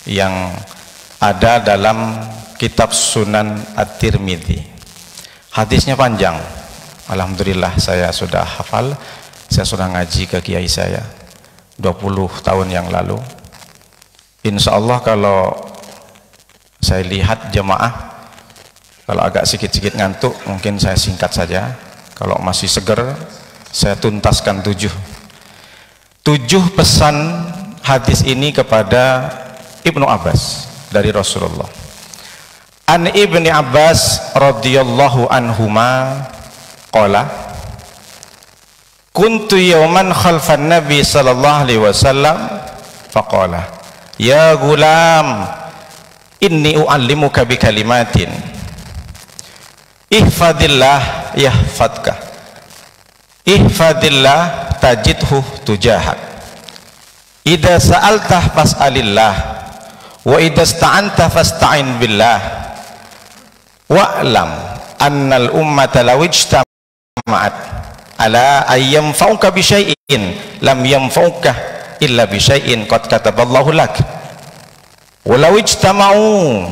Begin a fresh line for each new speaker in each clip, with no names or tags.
yang ada dalam kitab Sunan At-Tirmidzi. Hadisnya panjang. Alhamdulillah saya sudah hafal, saya sudah ngaji ke kiai saya 20 tahun yang lalu. Insya Allah kalau saya lihat jemaah, kalau agak sedikit ngantuk mungkin saya singkat saja. Kalau masih seger saya tuntaskan 7 pesan hadis ini kepada Ibnu Abbas dari Rasulullah. An Ibni Abbas radhiyallahu anhuma qala kuntu yawman khalfan nabi sallallahu alaihi wasallam faqala ya gulam inni u'allimuka bi kalimatin ihfadillah yahfadka ihfadillah tajidhu tujahak idza sa'altah fas'alillah wa idza ista'anta fasta'in billah wa'lam annal ummata law ijtama'at ala ayyam fauka bi syai'in lam yanfauka illa bi syai'in qad kataballahu lak walau ijtama'u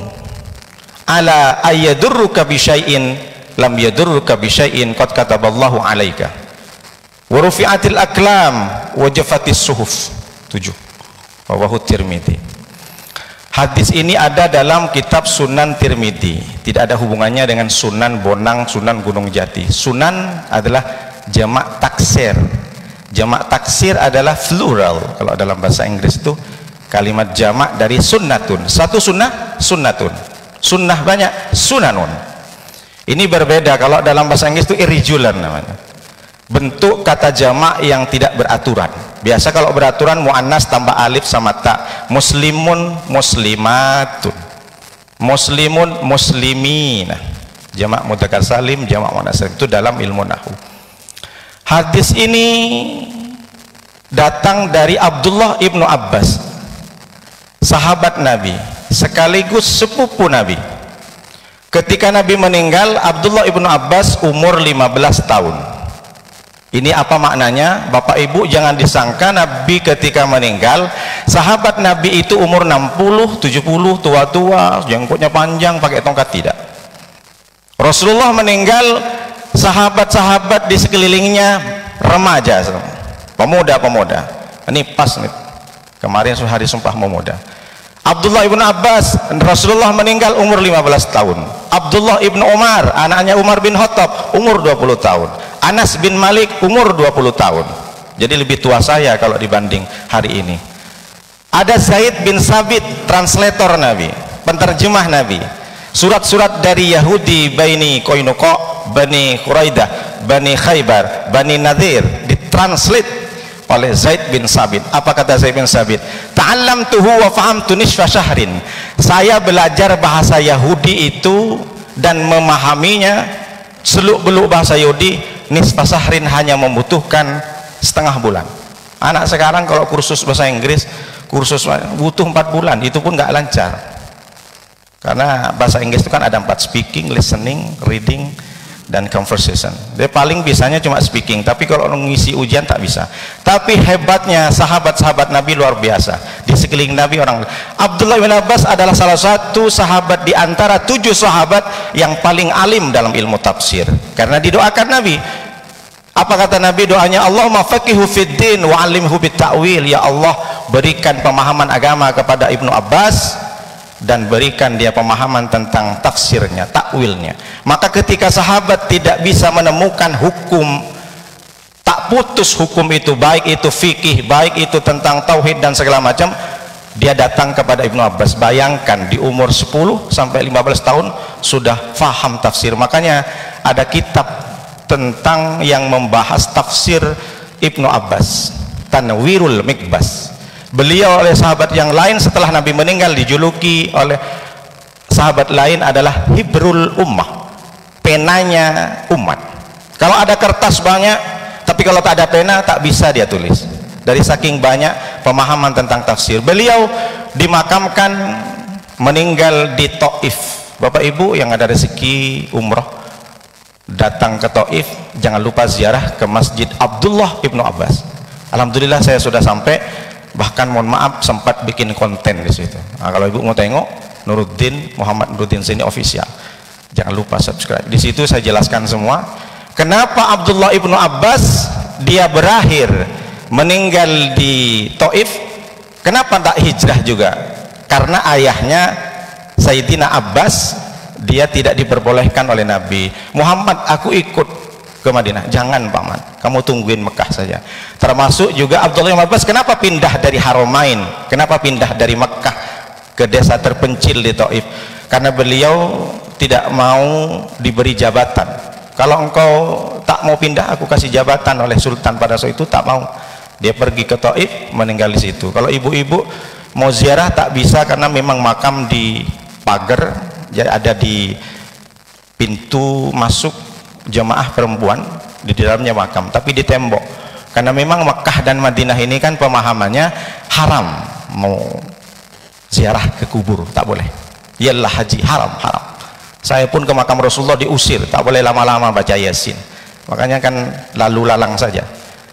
ala ayyadurruka bi syai'in lam yadurruka bi syai'in qad kataballahu alaika wa rufi'atil aqlam wa jafatis suhuf. 7 rawahu Tirmidzi. Hadis ini ada dalam kitab Sunan Tirmidzi, tidak ada hubungannya dengan Sunan Bonang, Sunan Gunung Jati. Sunan adalah jamak taksir. Jamak taksir adalah plural. Kalau dalam bahasa Inggris itu kalimat jamak dari sunnatun. Satu sunnah, sunnatun. Sunnah banyak, sunanun. Ini berbeda. Kalau dalam bahasa Inggris itu irregular namanya. Bentuk kata jamak yang tidak beraturan. Biasa kalau beraturan muannas tambah alif sama ta. Muslimun, muslimatun. Muslimun, muslimina. Jamak mudzakkar salim, jamak muannas salim. Itu dalam ilmu nahwu. Hadis ini datang dari Abdullah ibnu Abbas, sahabat Nabi sekaligus sepupu Nabi. Ketika Nabi meninggal, Abdullah ibnu Abbas umur 15 tahun. Ini apa maknanya? Bapak Ibu jangan disangka Nabi ketika meninggal, sahabat Nabi itu umur 60, 70, tua-tua, jenggotnya panjang, pakai tongkat. Tidak. Rasulullah meninggal, sahabat-sahabat di sekelilingnya remaja, pemuda-pemuda. Ini pas nih, kemarin hari Sumpah Pemuda. Abdullah ibnu Abbas, Rasulullah meninggal umur 15 tahun. Abdullah ibnu Umar, anaknya Umar bin Khattab, umur 20 tahun. Anas bin Malik umur 20 tahun. Jadi lebih tua saya kalau dibanding hari ini. Ada Zaid bin Sabit, translator Nabi, penterjemah Nabi. Surat-surat dari Yahudi, Bani Qainuqa, Bani Quraidah, Bani Khaybar, Bani Nadir ditranslate oleh Zaid bin Sabit. Apa kata Zaid bin Sabit? Ta'allamtuhu wa fahamtu nisfa syahrin. Saya belajar bahasa Yahudi itu dan memahaminya seluk-beluk bahasa Yahudi nisfa syahrin, hanya membutuhkan setengah bulan. Anak sekarang kalau kursus bahasa Inggris, kursus butuh 4 bulan, itu pun nggak lancar. Karena bahasa Inggris itu kan ada 4, speaking, listening, reading, dan conversation. Dia paling bisanya cuma speaking, tapi kalau ngisi ujian tak bisa. Tapi hebatnya sahabat-sahabat Nabi luar biasa. Di sekeliling Nabi orang. Abdullah bin Abbas adalah salah satu sahabat di antara 7 sahabat yang paling alim dalam ilmu tafsir. Karena didoakan Nabi. Apa kata Nabi doanya? Allahumma faqihu fid din wa 'allimhu bit ta'wil. Ya Allah, berikan pemahaman agama kepada Ibnu Abbas dan berikan dia pemahaman tentang tafsirnya, takwilnya. Maka ketika sahabat tidak bisa menemukan hukum, tak putus hukum itu, baik itu fikih, baik itu tentang tauhid dan segala macam, dia datang kepada Ibnu Abbas. Bayangkan di umur 10 sampai 15 tahun sudah faham tafsir. Makanya ada kitab tentang yang membahas tafsir Ibnu Abbas, Tanwirul Mikbas. Beliau oleh sahabat yang lain setelah Nabi meninggal dijuluki oleh sahabat lain adalah Hibrul Ummah, penanya umat. Kalau ada kertas banyak, tapi kalau tak ada pena tak bisa dia tulis. Dari saking banyak pemahaman tentang tafsir. Beliau dimakamkan meninggal di Taif. Bapak Ibu yang ada rezeki umroh datang ke Taif, jangan lupa ziarah ke Masjid Abdullah ibnu Abbas. Alhamdulillah saya sudah sampai bahkan mohon maaf sempat bikin konten di situ. Nah, kalau ibu mau tengok, Nuruddin, Muhammad Nuruddin Zaini official, jangan lupa subscribe. Di situ saya jelaskan semua kenapa Abdullah ibnu Abbas dia berakhir meninggal di Taif, kenapa tak hijrah juga, karena ayahnya Sayyidina Abbas dia tidak diperbolehkan oleh Nabi Muhammad, aku ikut ke Madinah. Jangan paman, kamu tungguin Mekah saja. Termasuk juga Abdullah bin Abbas kenapa pindah dari Haramain, kenapa pindah dari Mekah ke desa terpencil di Taif, karena beliau tidak mau diberi jabatan. Kalau engkau tak mau pindah, aku kasih jabatan oleh sultan pada saat itu, tak mau. Dia pergi ke Taif, meninggal di situ. Kalau ibu-ibu mau ziarah tak bisa karena memang makam di pagar, jadi ada di pintu masuk jemaah perempuan, di dalamnya makam, tapi di tembok. Karena memang Mekah dan Madinah ini kan pemahamannya haram mau ziarah ke kubur, tak boleh. Yalah haji haram. Saya pun ke makam Rasulullah diusir, tak boleh lama-lama baca Yasin. Makanya kan lalu lalang saja.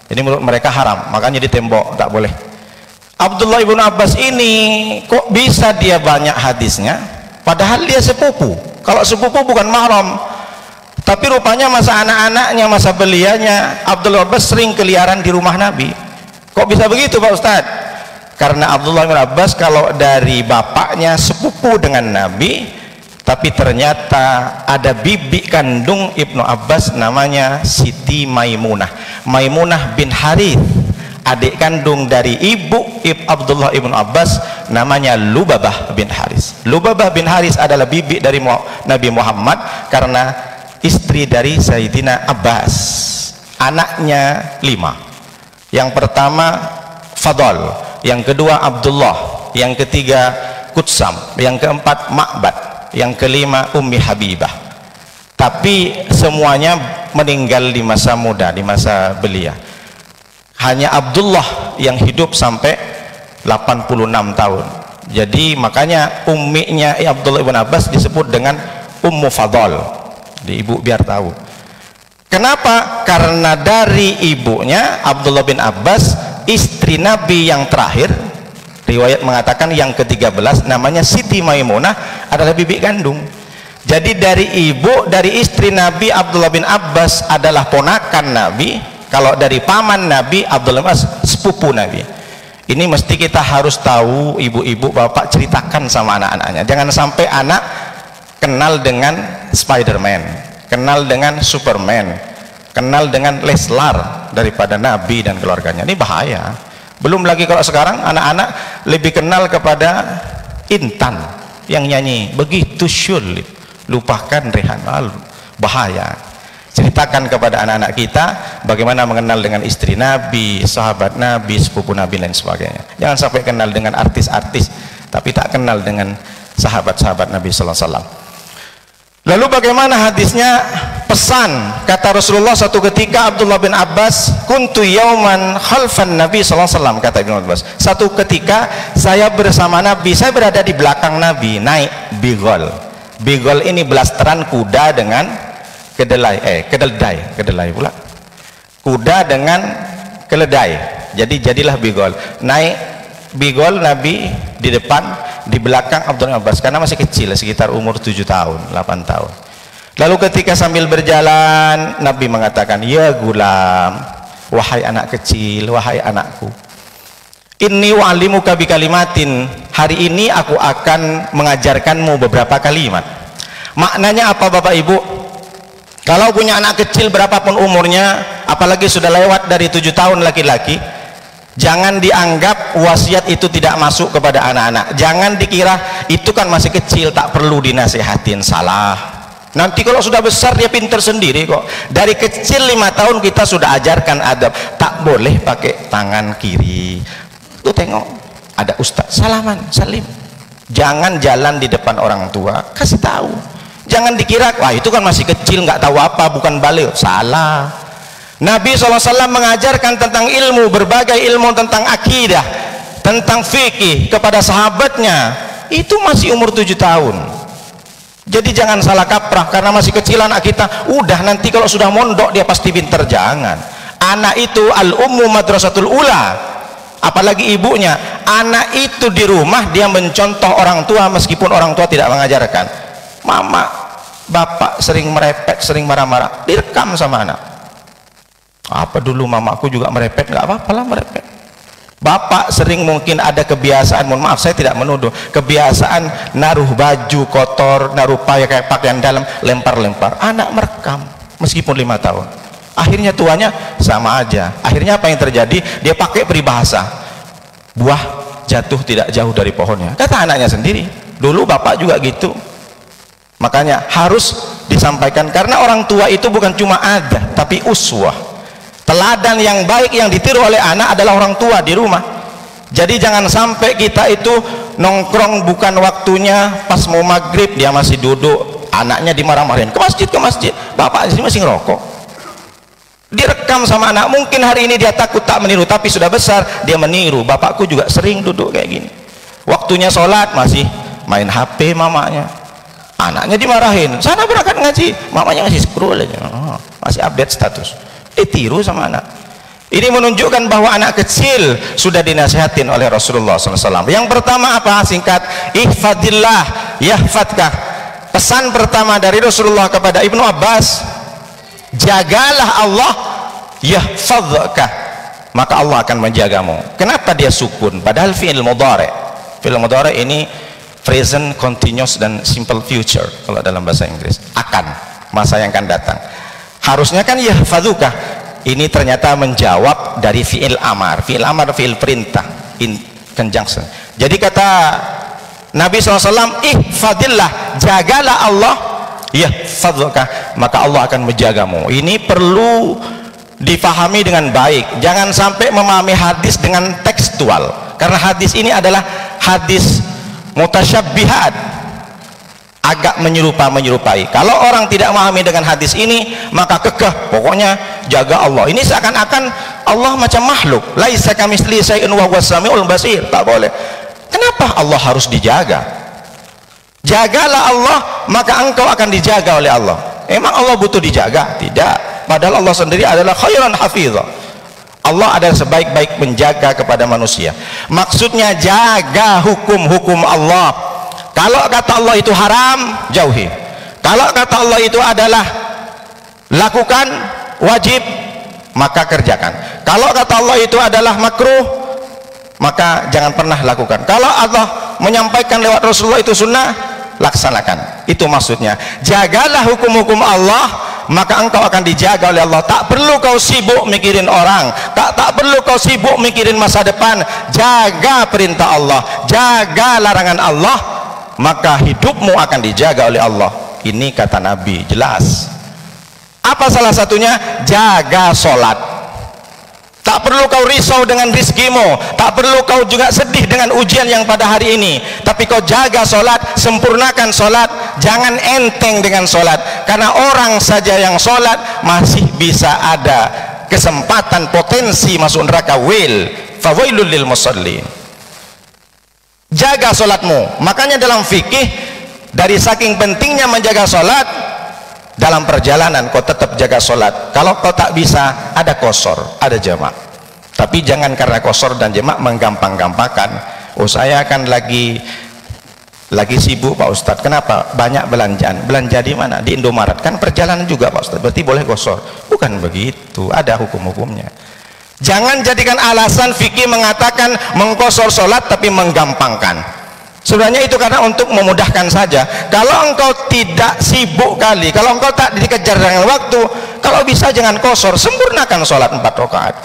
Jadi menurut mereka haram, makanya di tembok tak boleh. Abdullah ibnu Abbas ini kok bisa dia banyak hadisnya, padahal dia sepupu. Kalau sepupu bukan mahram, tapi rupanya masa anak-anaknya, masa belianya Abdullah Abbas sering keliaran di rumah Nabi. Kok bisa begitu Pak Ustadz? Karena Abdullah bin Abbas kalau dari bapaknya sepupu dengan Nabi, tapi ternyata ada bibi kandung Ibnu Abbas namanya Siti Maimunah bin Harith, adik kandung dari ibu Abdullah ibnu Abbas namanya Lubabah bin Haris. Lubabah bin Haris adalah bibi dari Nabi Muhammad karena istri dari Sayyidina Abbas. Anaknya 5. Yang pertama Fadl, yang kedua Abdullah, yang ketiga Kutsam, yang keempat Ma'bad, yang kelima Ummi Habibah. Tapi semuanya meninggal di masa muda, di masa belia. Hanya Abdullah yang hidup sampai 86 tahun. Jadi makanya umminya Abdullah ibn Abbas disebut dengan Ummu Fadl. Di ibu biar tahu. Kenapa? Karena dari ibunya Abdullah bin Abbas, istri Nabi yang terakhir, riwayat mengatakan yang ke-13, namanya Siti Maimunah, adalah bibi kandung. Jadi dari ibu, dari istri Nabi Abdullah bin Abbas adalah ponakan Nabi. Kalau dari paman Nabi Abdullah bin Abbas sepupu Nabi. Ini mesti kita harus tahu, ibu-ibu bapak ceritakan sama anak-anaknya. Jangan sampai anak kenal dengan Spiderman, kenal dengan Superman, kenal dengan Leslar daripada Nabi dan keluarganya. Ini bahaya. Belum lagi kalau sekarang anak-anak lebih kenal kepada Intan yang nyanyi begitu sulit, lupakan Rehan. Bahaya. Ceritakan kepada anak-anak kita bagaimana mengenal dengan istri Nabi, sahabat Nabi, sepupu Nabi dan sebagainya. Jangan sampai kenal dengan artis-artis tapi tak kenal dengan sahabat-sahabat Nabi sallallahu alaihi wasallam. Lalu bagaimana hadisnya? Pesan kata Rasulullah, satu ketika Abdullah bin Abbas, kuntu yauman khalfan Nabi sallallahu alaihi wasallam, kata Ibnu Abbas, satu ketika saya bersama Nabi, saya berada di belakang Nabi, naik bigol. Bigol ini blasteran kuda dengan kedelai pula. Kuda dengan keledai. Jadi jadilah bigol. Naik bigol Nabi di depan, di belakang Abdullah bin Abbas karena masih kecil, sekitar umur 7 tahun, 8 tahun. Lalu ketika sambil berjalan Nabi mengatakan, ya gulam, wahai anak kecil, wahai anakku, inni wa'alimuka bi kalimatin, hari ini aku akan mengajarkanmu beberapa kalimat. Maknanya apa Bapak Ibu? Kalau punya anak kecil berapapun umurnya, apalagi sudah lewat dari 7 tahun laki-laki, jangan dianggap wasiat itu tidak masuk kepada anak-anak. Jangan dikira itu kan masih kecil tak perlu dinasihatin. Salah. Nanti kalau sudah besar dia pintar sendiri kok. Dari kecil 5 tahun kita sudah ajarkan adab. Tak boleh pakai tangan kiri. Tuh tengok ada ustaz, salaman, salim. Jangan jalan di depan orang tua, kasih tahu. Jangan dikira wah itu kan masih kecil nggak tahu apa, bukan balik. Salah. Nabi SAW mengajarkan tentang ilmu, berbagai ilmu tentang akidah, tentang fikih kepada sahabatnya. Itu masih umur 7 tahun. Jadi jangan salah kaprah karena masih kecil anak kita. Udah nanti kalau sudah mondok dia pasti pinter. Jangan. Anak itu al-ummu madrasatul ula. apalagi ibunya. Anak itu di rumah dia mencontoh orang tua meskipun orang tua tidak mengajarkan. Mama, bapak sering merepet, sering marah-marah, direkam sama anak. Apa dulu mamaku juga merepet, nggak apa-apa lah merepet. Bapak sering mungkin ada kebiasaan, mohon maaf saya tidak menuduh, kebiasaan naruh baju kotor, naruh pakaian dalam, lempar-lempar. Anak merekam meskipun 5 tahun. Akhirnya tuanya sama aja. Akhirnya apa yang terjadi? Dia pakai peribahasa, buah jatuh tidak jauh dari pohonnya. Kata anaknya sendiri, dulu bapak juga gitu. Makanya harus disampaikan, karena orang tua itu bukan cuma ada, tapi uswah. Teladan yang baik yang ditiru oleh anak adalah orang tua di rumah. Jadi jangan sampai kita itu nongkrong bukan waktunya, pas mau maghrib dia masih duduk, anaknya dimarah-marahin, ke masjid, bapak di sini masih ngerokok. Direkam sama anak. Mungkin hari ini dia takut tak meniru, tapi sudah besar dia meniru. Bapakku juga sering duduk kayak gini, waktunya sholat masih main HP mamanya. Anaknya dimarahin, sana berangkat ngaji, mamanya masih scroll aja, masih update status. Ditiru sama anak. Ini menunjukkan bahwa anak kecil sudah dinasihatin oleh Rasulullah SAW. Yang pertama apa? Singkat, ihfadillah yahfadkah. Pesan pertama dari Rasulullah kepada Ibnu Abbas, jagalah Allah yahfadkah, maka Allah akan menjagamu. Kenapa dia sukun padahal fi'il mudhari'? Fi'il mudhari' ini present, continuous dan simple future kalau dalam bahasa Inggris. Akan, masa yang akan datang. Harusnya kan yahfadzuka, ini ternyata menjawab dari fi'il amar. Fi'il amar fi'il perintah, in conjunction. Jadi kata Nabi SAW, ihfadillah, jagalah Allah yahfadzuka, maka Allah akan menjagamu. Ini perlu difahami dengan baik. Jangan sampai memahami hadis dengan tekstual, karena hadis ini adalah hadis mutasyabbihat, agak menyerupai. Kalau orang tidak memahami dengan hadis ini, maka kekeh pokoknya jaga Allah. Ini seakan-akan Allah macam makhluk, laisa kamitslihi syai'un wa huwas samiul basir. Tak boleh. Kenapa Allah harus dijaga? Jagalah Allah, maka engkau akan dijaga oleh Allah. Emang Allah butuh dijaga? Tidak. Padahal Allah sendiri adalah khairan hafizah. Allah adalah sebaik-baik menjaga kepada manusia. Maksudnya jaga hukum-hukum Allah. Kalau kata Allah itu haram, jauhi. Kalau kata Allah itu adalah lakukan, wajib, maka kerjakan. Kalau kata Allah itu adalah makruh, maka jangan pernah lakukan. Kalau Allah menyampaikan lewat Rasulullah itu sunnah, laksanakan. Itu maksudnya. Jagalah hukum-hukum Allah, maka engkau akan dijaga oleh Allah. Tak perlu kau sibuk mikirin orang, tak perlu kau sibuk mikirin masa depan. Jaga perintah Allah, jaga larangan Allah, maka hidupmu akan dijaga oleh Allah. Ini kata Nabi, jelas. Apa salah satunya? Jaga sholat. Tak perlu kau risau dengan rizkimu, tak perlu kau juga sedih dengan ujian yang pada hari ini, tapi kau jaga sholat, sempurnakan sholat. Jangan enteng dengan sholat, karena orang saja yang sholat masih bisa ada kesempatan potensi masuk neraka. Fawailul lil musallin. Jaga sholatmu. Makanya dalam fikih, dari saking pentingnya menjaga sholat, dalam perjalanan kau tetap jaga sholat. Kalau kau tak bisa, ada qashar, ada jamak. Tapi jangan karena qashar dan jamak menggampang-gampangkan. Oh, saya akan lagi sibuk Pak Ustadz. Kenapa? Banyak belanjaan. Belanja di mana? Di Indomaret. Kan perjalanan juga Pak Ustadz, berarti boleh qashar. Bukan begitu, ada hukum-hukumnya. Jangan jadikan alasan fikih mengatakan mengqashar sholat tapi menggampangkan. Sebenarnya itu karena untuk memudahkan saja. Kalau engkau tidak sibuk kali, kalau engkau tak dikejar dengan waktu, kalau bisa jangan qashar, sempurnakan sholat 4 rakaat.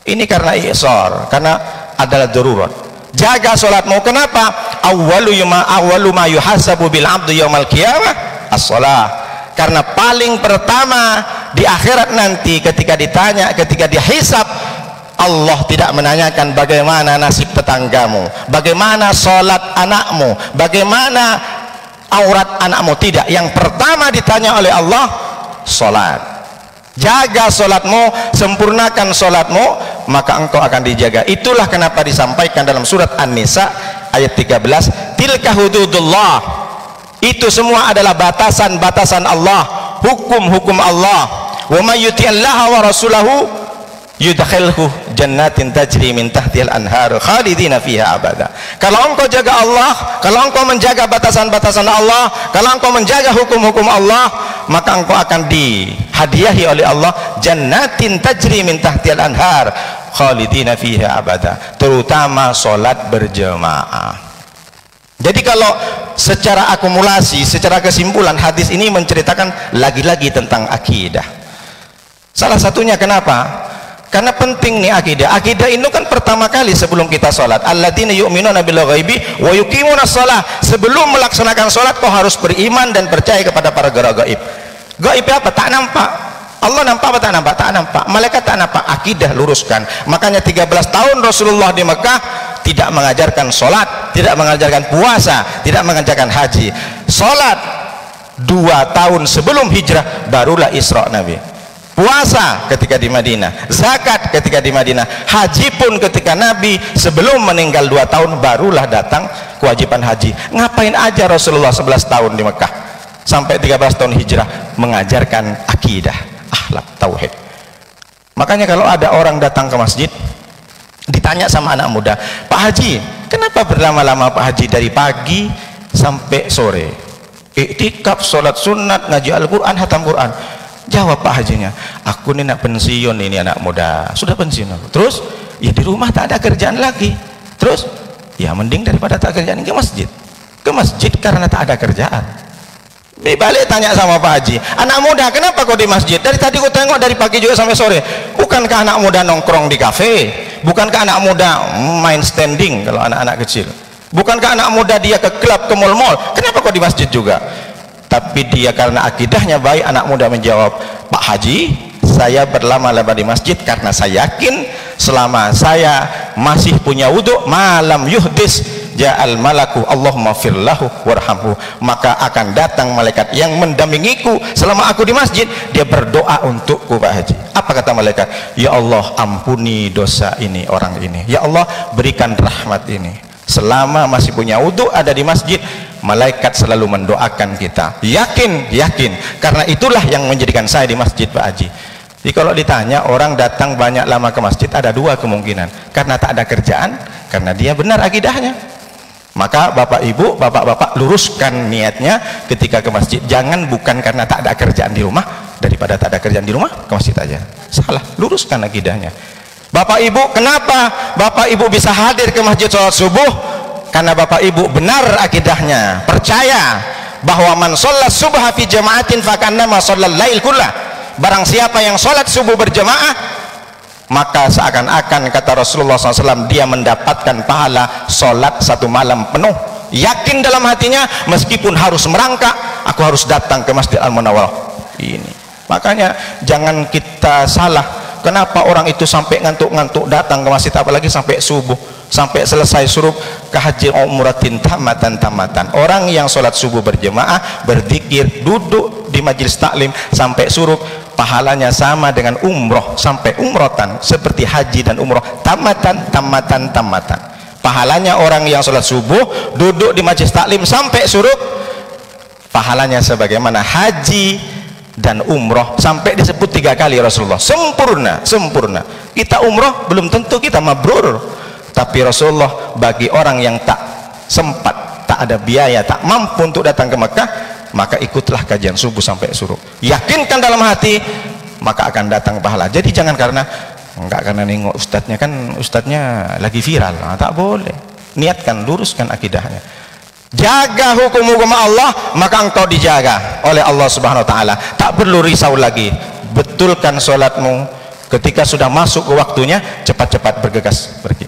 Ini karena i'sar, karena adalah darurat. Jaga sholatmu. Kenapa? Awwalu ma yuhasabu bil abdu yaumal qiyamah as-shalah. Karena paling pertama di akhirat nanti, ketika ditanya, ketika dihisab, Allah tidak menanyakan bagaimana nasib tetanggamu, bagaimana sholat anakmu, bagaimana aurat anakmu. Tidak. Yang pertama ditanya oleh Allah, sholat. Jaga sholatmu, sempurnakan sholatmu, maka engkau akan dijaga. Itulah kenapa disampaikan dalam surat An-Nisa ayat 13, tilka hududullah. Itu semua adalah batasan-batasan Allah, hukum-hukum Allah. Wa may yuti'illaha wa rasulahu yudkhilhu jannatin tajri min tahtihal anhar khalidina fiha abada. Kalau engkau jaga Allah, kalau engkau menjaga batasan-batasan Allah, kalau engkau menjaga hukum-hukum Allah, maka engkau akan dihadiahi oleh Allah jannatin tajri min tahtihal anhar khalidina fiha abada, terutama sholat berjamaah. Jadi kalau secara akumulasi, secara kesimpulan, hadis ini menceritakan lagi-lagi tentang akidah. Salah satunya kenapa? Karena penting nih akidah. Akidah itu kan pertama kali sebelum kita sholat, alladzina yu'minuna bil ghaibi wa yuqimuna shalah. Sebelum melaksanakan sholat kau harus beriman dan percaya kepada para gaib. Gaib apa? Tak nampak. Allah nampak apa tak nampak? Tak nampak. Malaikat tak nampak. Akidah luruskan. Makanya 13 tahun Rasulullah di Mekah tidak mengajarkan sholat, tidak mengajarkan puasa, tidak mengajarkan haji. Sholat 2 tahun sebelum hijrah barulah Isra Nabi. Puasa ketika di Madinah, zakat ketika di Madinah, haji pun ketika Nabi sebelum meninggal 2 tahun barulah datang kewajiban haji. Ngapain aja Rasulullah 11 tahun di Mekah sampai 13 tahun hijrah mengajarkan akidah, akhlak, tauhid. Makanya kalau ada orang datang ke masjid ditanya sama anak muda, Pak Haji, kenapa berlama-lama Pak Haji dari pagi sampai sore? Iktikaf, sholat sunat, ngaji Al-Quran, hatam Quran. Jawab Pak Hajinya, aku ini nak pensiun, ini anak muda, sudah pensiun aku. Terus ya di rumah tak ada kerjaan lagi. Terus ya mending daripada tak kerjaan ke masjid. Ke masjid karena tak ada kerjaan. Balik tanya sama Pak Haji, anak muda kenapa kau di masjid? Dari tadi kau tengok dari pagi juga sampai sore. Bukankah anak muda nongkrong di kafe? Bukankah anak muda main standing kalau anak-anak kecil? Bukankah anak muda dia ke klub, ke mall-mall? Kenapa kau di masjid juga? Tapi dia karena akidahnya baik, anak muda menjawab, Pak Haji, saya berlama-lama di masjid karena saya yakin selama saya masih punya wudhu, malam yuhdis ja'al malaku Allahumma firlahu warhamhu, maka akan datang malaikat yang mendampingiku selama aku di masjid, dia berdoa untukku Pak Haji. Apa kata malaikat? Ya Allah, ampuni dosa ini, orang ini. Ya Allah, berikan rahmat ini. Selama masih punya wudhu ada di masjid, malaikat selalu mendoakan kita. Yakin, yakin. Karena itulah yang menjadikan saya di masjid Pak Haji. Jadi kalau ditanya orang datang banyak lama ke masjid, ada 2 kemungkinan. Karena tak ada kerjaan, karena dia benar akidahnya. Maka bapak ibu, bapak-bapak luruskan niatnya ketika ke masjid. Jangan bukan karena tak ada kerjaan di rumah, daripada tak ada kerjaan di rumah ke masjid aja. Salah, luruskan akidahnya. Bapak ibu, kenapa bapak ibu bisa hadir ke masjid sholat subuh? Karena bapak ibu benar akidahnya, percaya bahwa man sholat subha fi jama'atin fakannama sholal lail kullah. Barang siapa yang sholat subuh berjamaah, maka seakan-akan kata Rasulullah SAW, dia mendapatkan pahala sholat 1 malam penuh. Yakin dalam hatinya, meskipun harus merangkak, aku harus datang ke Masjid Al-Munawwarah ini. Makanya jangan kita salah. Kenapa orang itu sampai ngantuk-ngantuk datang ke masjid, apalagi sampai subuh, sampai selesai suruh ke haji umratin tamatan. Orang yang sholat subuh berjemaah, berzikir, duduk di majelis taklim sampai suruh, pahalanya sama dengan umroh sampai umrotan, seperti haji dan umroh tamatan. Pahalanya orang yang sholat subuh duduk di majelis taklim sampai suruh, pahalanya sebagaimana haji dan umroh, sampai disebut 3 kali Rasulullah. Sempurna. Kita umroh belum tentu kita mabrur, tapi Rasulullah bagi orang yang tak sempat, tak ada biaya, tak mampu untuk datang ke Mekah, maka ikutlah kajian subuh sampai suruh. Yakinkan dalam hati, maka akan datang pahala. Jadi jangan karena enggak karena nengok ustadznya, kan ustadznya lagi viral, nah, tak boleh. Niatkan, luruskan akidahnya. Jaga hukum-hukum Allah, maka engkau dijaga oleh Allah Subhanahu wa taala. Tak perlu risau lagi. Betulkan sholatmu. Ketika sudah masuk ke waktunya, cepat-cepat bergegas pergi.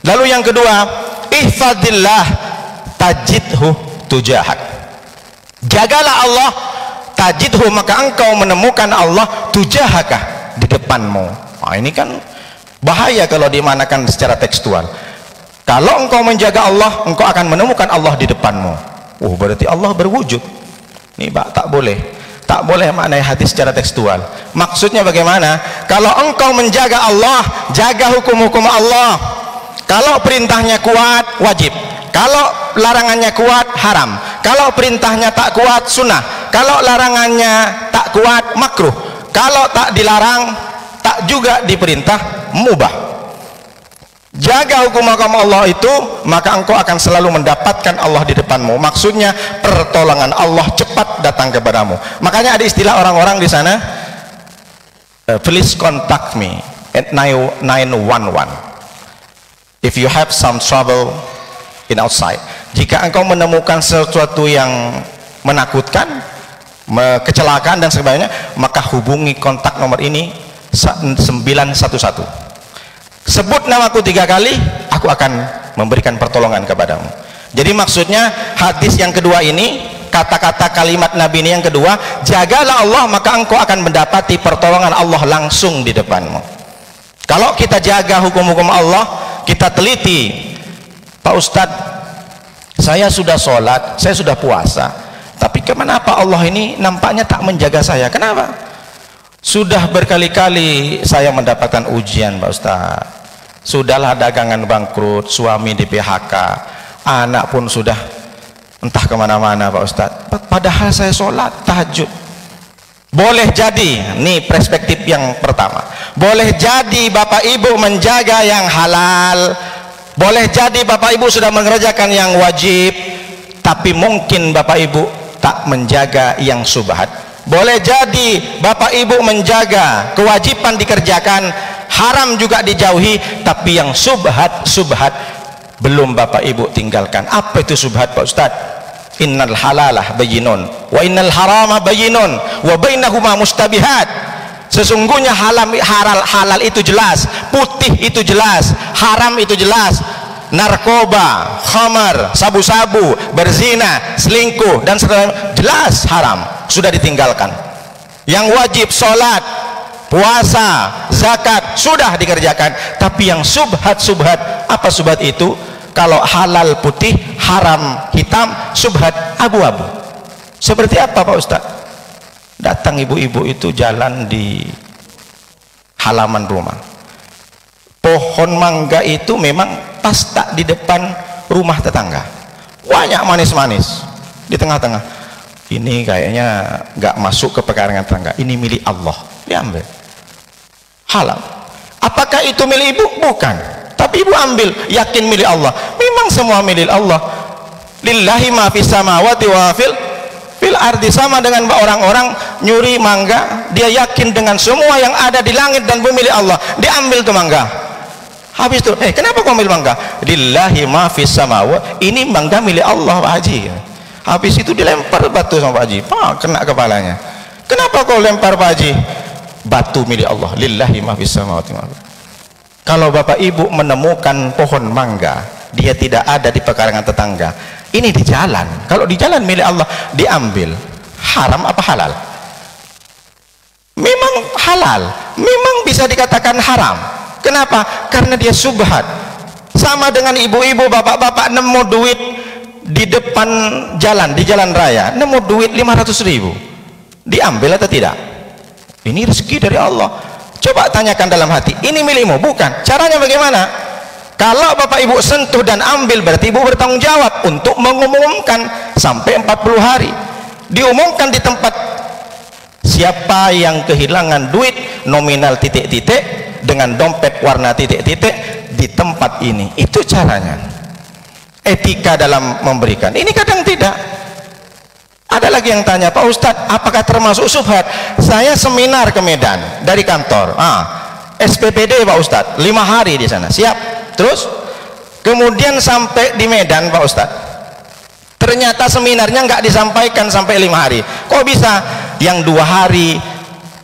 Lalu yang kedua, ihfadillah tajidhu tujahak. Jagalah Allah, tajidhu, maka engkau menemukan Allah tujahakah, di depanmu. Nah, ini kan bahaya kalau dimanakan secara tekstual. Kalau engkau menjaga Allah, engkau akan menemukan Allah di depanmu. Berarti Allah berwujud. Ini tak boleh maknai hadis secara tekstual. Maksudnya bagaimana? Kalau engkau menjaga Allah, jaga hukum-hukum Allah. Kalau perintahnya kuat, wajib. Kalau larangannya kuat, haram. Kalau perintahnya tak kuat, sunnah. Kalau larangannya tak kuat, makruh. Kalau tak dilarang, tak juga diperintah mubah. Jaga hukum-hukum Allah itu, maka engkau akan selalu mendapatkan Allah di depanmu. Maksudnya pertolongan Allah cepat datang kepadamu. Makanya ada istilah orang-orang di sana, please contact me at 911 if you have some trouble in outside. Jika engkau menemukan sesuatu yang menakutkan, kecelakaan dan sebagainya, maka hubungi kontak nomor ini 911. Sebut namaku 3 kali, aku akan memberikan pertolongan kepadamu. Jadi maksudnya hadis yang kedua ini, kata-kata kalimat Nabi ini yang kedua, jagalah Allah maka engkau akan mendapati pertolongan Allah langsung di depanmu. Kalau kita jaga hukum-hukum Allah, kita teliti, Pak Ustadz, saya sudah sholat, saya sudah puasa, tapi kenapa Allah ini nampaknya tak menjaga saya? Kenapa? Sudah berkali-kali saya mendapatkan ujian, Pak Ustadz. Sudahlah dagangan bangkrut, suami di PHK, anak pun sudah entah kemana-mana, Pak Ustadz. Padahal saya sholat tahajud. Boleh jadi, nih perspektif yang pertama, boleh jadi Bapak Ibu menjaga yang halal, boleh jadi Bapak Ibu sudah mengerjakan yang wajib, tapi mungkin Bapak Ibu tak menjaga yang subhat. Boleh jadi Bapak Ibu menjaga kewajiban dikerjakan, haram juga dijauhi, tapi yang subhat belum Bapak Ibu tinggalkan. Apa itu subhat, Pak Ustaz? Innal halalah bayyinun wa innal harama bayyinun wa bainahuma mustabihat. Sesungguhnya halal itu jelas, putih itu jelas, haram itu jelas. Narkoba, khamar, sabu-sabu, berzina, selingkuh dan sebagainya jelas haram, sudah ditinggalkan. Yang wajib sholat, puasa, zakat sudah dikerjakan, tapi yang subhat, apa subhat itu? Kalau halal putih, haram hitam, subhat abu-abu. Seperti apa, Pak Ustaz? Datang ibu-ibu itu jalan di halaman rumah, pohon mangga itu memang pas tak di depan rumah tetangga, banyak manis-manis di tengah-tengah. Ini kayaknya nggak masuk ke pekarangan tetangga, ini milik Allah, diambil. Halal. Apakah itu milik ibu? Bukan, tapi ibu ambil, yakin milik Allah. Memang semua milik Allah. Lillahi ma fis samawati wa fil ardi. Sama dengan orang-orang nyuri mangga, dia yakin dengan semua yang ada di langit dan bumi milik Allah, diambil tuh mangga. Habis itu, kenapa kau ambil mangga? Lillahi ma fis samawati, ini mangga milik Allah, Pak Haji. Habis itu dilempar batu sama Pak Haji, kena kepalanya. Kenapa kau lempar, Pak Haji? Batu milik Allah, lillahi ma fis samawati. Kalau Bapak Ibu menemukan pohon mangga, dia tidak ada di pekarangan tetangga, ini di jalan. Kalau di jalan milik Allah, diambil. Haram apa halal? Memang halal, memang bisa dikatakan haram. Kenapa? Karena dia subhat. Sama dengan ibu-ibu, bapak-bapak nemu duit di depan jalan, di jalan raya, nemu duit 500.000, diambil atau tidak? Ini rezeki dari Allah. Coba tanyakan dalam hati, ini milikmu? Bukan. Caranya bagaimana? Kalau Bapak Ibu sentuh dan ambil, berarti Ibu bertanggung jawab untuk mengumumkan sampai 40 hari. Diumumkan di tempat, siapa yang kehilangan duit nominal titik-titik dengan dompet warna titik-titik di tempat ini. Itu caranya. Etika dalam memberikan. Ini kadang tidak. Ada lagi yang tanya, Pak Ustadz, apakah termasuk subhat? Saya seminar ke Medan dari kantor. SPPD Pak Ustadz, 5 hari di sana. Siap. Terus kemudian sampai di Medan, Pak Ustadz, ternyata seminarnya nggak disampaikan sampai 5 hari. Kok bisa? Yang 2 hari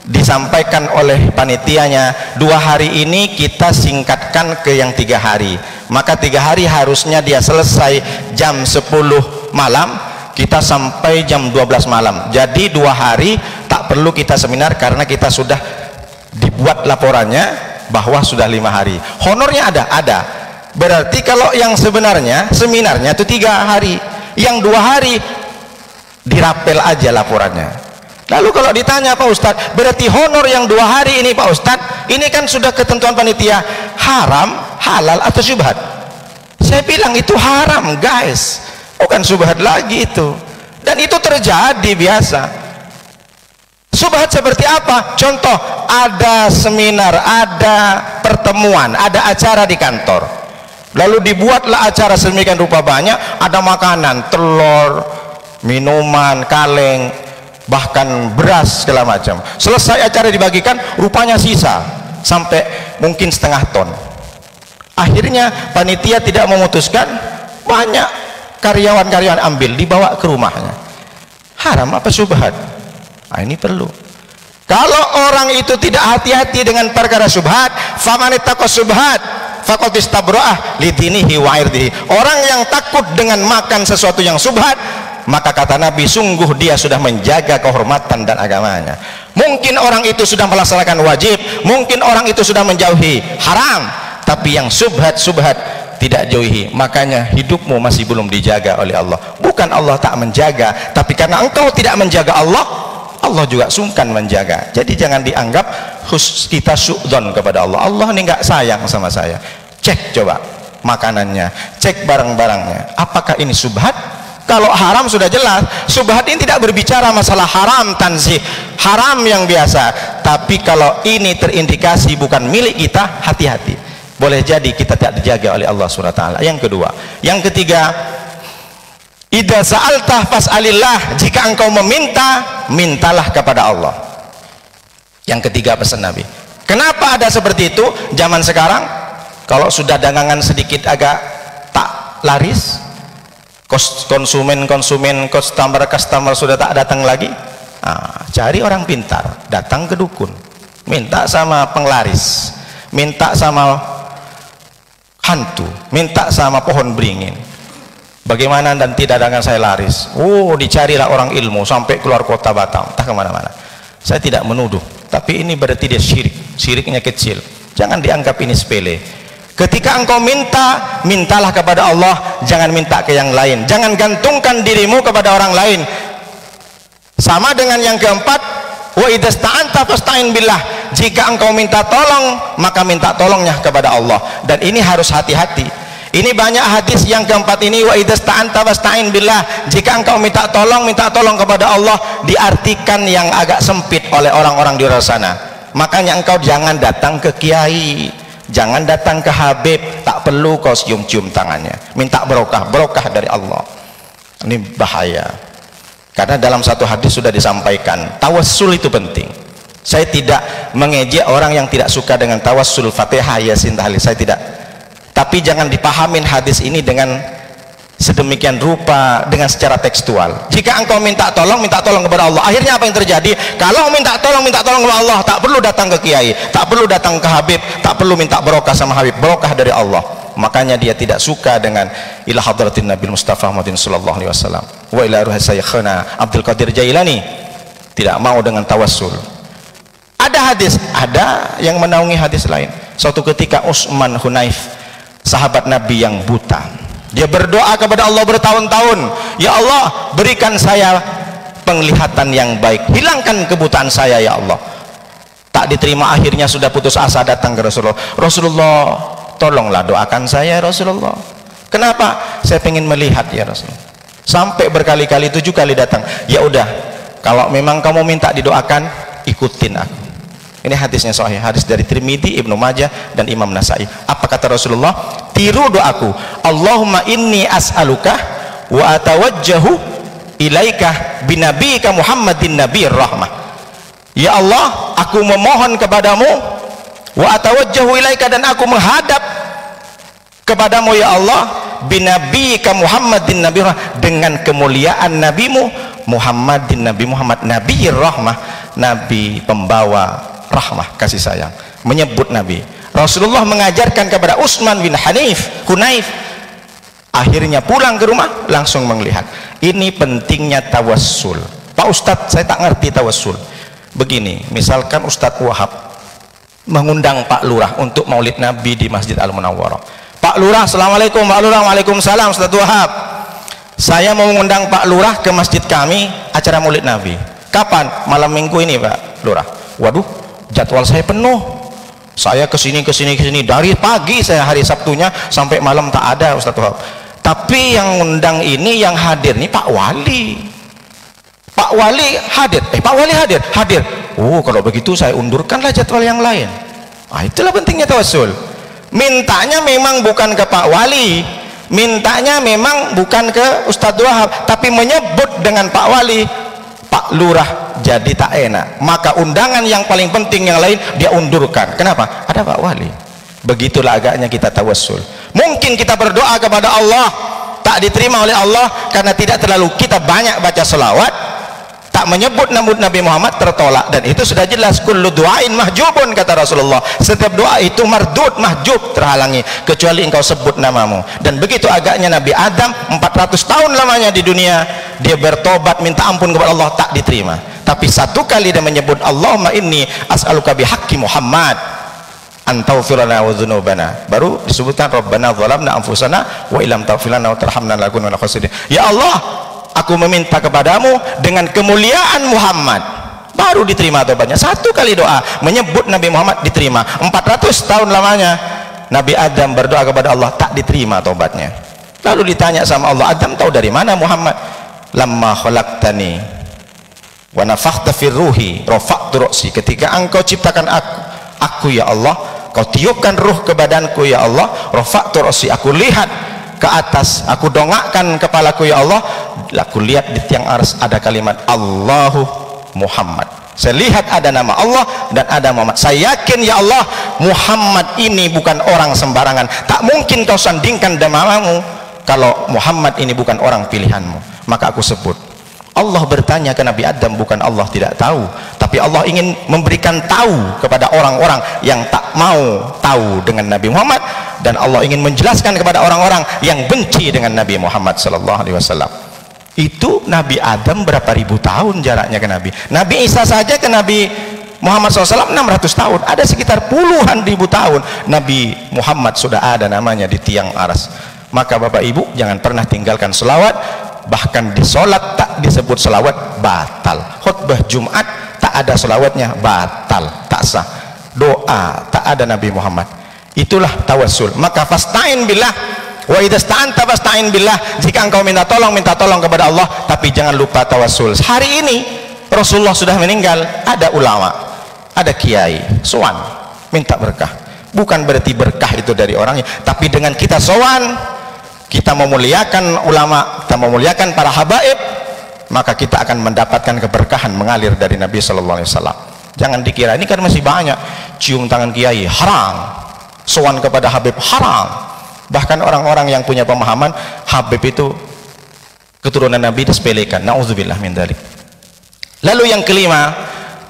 disampaikan oleh panitianya, 2 hari ini kita singkatkan ke yang 3 hari. Maka 3 hari harusnya dia selesai jam 10 malam, kita sampai jam 12 malam. Jadi 2 hari tak perlu kita seminar karena kita sudah dibuat laporannya bahwa sudah 5 hari. Honornya ada. Berarti kalau yang sebenarnya seminarnya itu 3 hari, yang 2 hari dirapel aja laporannya. Lalu kalau ditanya, Pak Ustadz, berarti honor yang 2 hari ini, Pak Ustadz, ini kan sudah ketentuan panitia, haram, halal atau syubhat? Saya bilang itu haram, guys, bukan syubhat lagi itu. Dan itu terjadi biasa. Subhat seperti apa? Contoh, ada seminar, ada pertemuan, ada acara di kantor, lalu dibuatlah acara sedemikian rupa banyak, ada makanan, telur, minuman, kaleng, bahkan beras segala macam. Selesai acara dibagikan, rupanya sisa sampai mungkin setengah ton. Akhirnya panitia tidak memutuskan, banyak karyawan-karyawan ambil, dibawa ke rumahnya. Haram apa subhat? Nah, ini perlu. Kalau orang itu tidak hati-hati dengan perkara subhat, faman ittaqa subhat faqad istabra'ah lidinihi wa irdihi. Orang yang takut dengan makan sesuatu yang subhat, maka kata Nabi, sungguh dia sudah menjaga kehormatan dan agamanya. Mungkin orang itu sudah melaksanakan wajib, mungkin orang itu sudah menjauhi haram, tapi yang subhat-subhat tidak jauhi, makanya hidupmu masih belum dijaga oleh Allah. Bukan Allah tak menjaga, tapi karena engkau tidak menjaga Allah, Allah juga sungkan menjaga. Jadi jangan dianggap kita su'dzon kepada Allah. Allah ini nggak sayang sama saya. Cek coba makanannya, cek barang-barangnya, apakah ini subhat? Kalau haram sudah jelas. Subhat ini tidak berbicara masalah haram tanzih, haram yang biasa. Tapi kalau ini terindikasi bukan milik kita, hati-hati. Boleh jadi kita tidak dijaga oleh Allah SWT. Yang kedua, yang ketiga, idza sa'alta fas'alillah, jika engkau meminta, mintalah kepada Allah. Yang ketiga pesan Nabi. Kenapa ada seperti itu zaman sekarang? Kalau sudah dagangan sedikit agak tak laris, konsumen customer sudah tak datang lagi, cari orang pintar, datang ke dukun, minta sama penglaris, minta sama hantu, minta sama pohon beringin, bagaimana nanti dagangan saya laris. Dicarilah orang ilmu sampai keluar kota Batam, entah kemana-mana. Saya tidak menuduh, tapi ini berarti dia syirik, syiriknya kecil. Jangan dianggap ini sepele. Ketika engkau minta, mintalah kepada Allah, jangan minta ke yang lain. Jangan gantungkan dirimu kepada orang lain. Sama dengan yang keempat, wa idasta'anta fasta'in billah, jika engkau minta tolong, maka minta tolongnya kepada Allah. Dan ini harus hati-hati. Ini banyak hadis yang keempat ini, wa idasta'anta fasta'in billah, jika engkau minta tolong kepada Allah, diartikan yang agak sempit oleh orang-orang di luar sana. Makanya engkau jangan datang ke kiai, jangan datang ke Habib, tak perlu kau cium-cium tangannya, minta barokah dari Allah. Ini bahaya. Karena dalam satu hadis sudah disampaikan, tawassul itu penting. Saya tidak mengejek orang yang tidak suka dengan tawassul, Fatihah, Yasin, tahlil, saya tidak. Tapi jangan dipahamin hadis ini dengan sedemikian rupa, dengan secara tekstual. Jika engkau minta tolong kepada Allah, akhirnya apa yang terjadi? Kalau minta tolong kepada Allah, tak perlu datang ke kiai, tak perlu datang ke Habib, tak perlu minta barokah sama Habib, barokah dari Allah. Makanya dia tidak suka dengan ila hadratin Nabi Mustafa Muhammadin sallallahu alaihi wasallam wa ila ruhi Syekhana Abdul Qadir Jailani, tidak mau dengan tawassul. Ada hadis, ada yang menaungi hadis lain. Suatu ketika Utsman Hunaif, sahabat Nabi yang buta, dia berdoa kepada Allah bertahun-tahun, ya Allah, berikan saya penglihatan yang baik, hilangkan kebutaan saya ya Allah. Tak diterima, akhirnya sudah putus asa datang ke Rasulullah. Rasulullah, tolonglah doakan saya Rasulullah. Kenapa? Saya pengen melihat ya Rasulullah. Sampai berkali-kali, 7 kali datang. Ya udah, kalau memang kamu minta didoakan, ikutin aku. Ini hadisnya sahih, hadis dari Tirmidzi, Ibnu Majah dan Imam Nasai. Apa kata Rasulullah? Tiru doaku, Allahumma inni as'aluka wa atawajjahu ilaika binabiyika Muhammadin nabiyir rahmah. Ya Allah, aku memohon kepadamu, wa atawajjahu ilaika, dan aku menghadap kepadamu ya Allah, binabiyika Muhammadin nabiyir rahmah, dengan kemuliaan nabimu Muhammadin, Nabi Muhammad nabiyir rahmah, nabi pembawa rahmah, kasih sayang. Menyebut Nabi. Rasulullah mengajarkan kepada Utsman bin Hunaif, akhirnya pulang ke rumah langsung melihat. Ini pentingnya tawassul. Pak Ustadz, saya tak ngerti tawassul. Begini, misalkan Ustadz Wahab mengundang Pak Lurah untuk maulid Nabi di Masjid Al-Munawwarah. Pak Lurah, assalamualaikum. Pak Lurah, waalaikumsalam. Ustadz Wahab, saya mau mengundang Pak Lurah ke masjid kami acara maulid Nabi. Kapan? Malam minggu ini Pak Lurah. Waduh, jadwal saya penuh, saya kesini dari pagi, saya hari Sabtunya sampai malam tak ada Ustadz Wahab. Tapi yang undang ini, yang hadir ini Pak Wali, Pak Wali hadir, Pak Wali hadir, hadir. Oh, kalau begitu saya undurkanlah jadwal yang lain. Nah, itulah pentingnya tawassul. Mintanya memang bukan ke Pak Wali, mintanya memang bukan ke Ustadz Wahab, tapi menyebut dengan Pak Wali, Pak Lurah, jadi tak enak. Maka undangan yang paling penting yang lain dia undurkan. Kenapa? Ada Pak Wali. Begitulah agaknya kita tawassul. Mungkin kita berdoa kepada Allah tak diterima oleh Allah karena tidak terlalu kita banyak baca selawat, tak menyebut nama Nabi Muhammad, tertolak. Dan itu sudah jelas, kullu du'ain mahjubun, kata Rasulullah. Setiap doa itu mardud, mahjub, terhalangi, kecuali engkau sebut namamu. Dan begitu agaknya Nabi Adam 400 tahun lamanya di dunia, dia bertobat minta ampun kepada Allah, tak diterima. Tapi satu kali dia menyebut Allahumma inni as'aluka bihaqqi Muhammad antaghfirlana wa dzunubana, baru disebutkan Rabbana zalamna anfusana wa illam taghfir lana wa tarhamna lanakunanna minal khasirin. Ya Allah, aku meminta kepadamu dengan kemuliaan Muhammad, baru diterima tobatnya. Satu kali doa menyebut Nabi Muhammad diterima. 400 tahun lamanya Nabi Adam berdoa kepada Allah, tak diterima tobatnya. Lalu ditanya sama Allah, Adam tahu dari mana Muhammad? Lamma khalaqtani wa nafakhta fir ruhi rafa'tu ra'si, ketika engkau ciptakan aku ya Allah, kau tiupkan ruh ke badanku ya Allah, rafa'tu ra'si, aku lihat ke atas, aku dongakkan kepalaku ya Allah, aku lihat di tiang arsy ada kalimat Allahu Muhammad. Saya lihat ada nama Allah dan ada Muhammad. Saya yakin ya Allah, Muhammad ini bukan orang sembarangan. Tak mungkin kau sandingkan namamu kalau Muhammad ini bukan orang pilihanmu. Maka aku sebut. Allah bertanya ke Nabi Adam, bukan Allah tidak tahu, tapi Allah ingin memberikan tahu kepada orang-orang yang tak mau tahu dengan Nabi Muhammad, dan Allah ingin menjelaskan kepada orang-orang yang benci dengan Nabi Muhammad sallallahu alaihi wasallam. Itu Nabi Adam berapa ribu tahun jaraknya ke Nabi. Nabi Isa saja ke Nabi Muhammad SAW 600 tahun, ada sekitar puluhan ribu tahun Nabi Muhammad sudah ada namanya di tiang aras. Maka Bapak Ibu jangan pernah tinggalkan selawat. Bahkan di sholat tak disebut selawat, batal. Khutbah Jumat tak ada selawatnya, batal, tak sah. Doa tak ada Nabi Muhammad. Itulah tawassul. Maka fasta'in billah wa idza sta'anta fasta'in billah. Jika engkau minta tolong kepada Allah, tapi jangan lupa tawassul. Hari ini Rasulullah sudah meninggal, ada ulama, ada kiai sowan minta berkah. Bukan berarti berkah itu dari orangnya, tapi dengan kita sowan, kita memuliakan ulama, kita memuliakan para habaib, maka kita akan mendapatkan keberkahan mengalir dari Nabi sallallahu alaihi wasallam. Jangan dikira ini kan masih banyak cium tangan kiai haram, sowan kepada habib haram. Bahkan orang-orang yang punya pemahaman habib itu keturunan Nabi disepelekan. Nauzubillah min dzalik. Lalu yang kelima,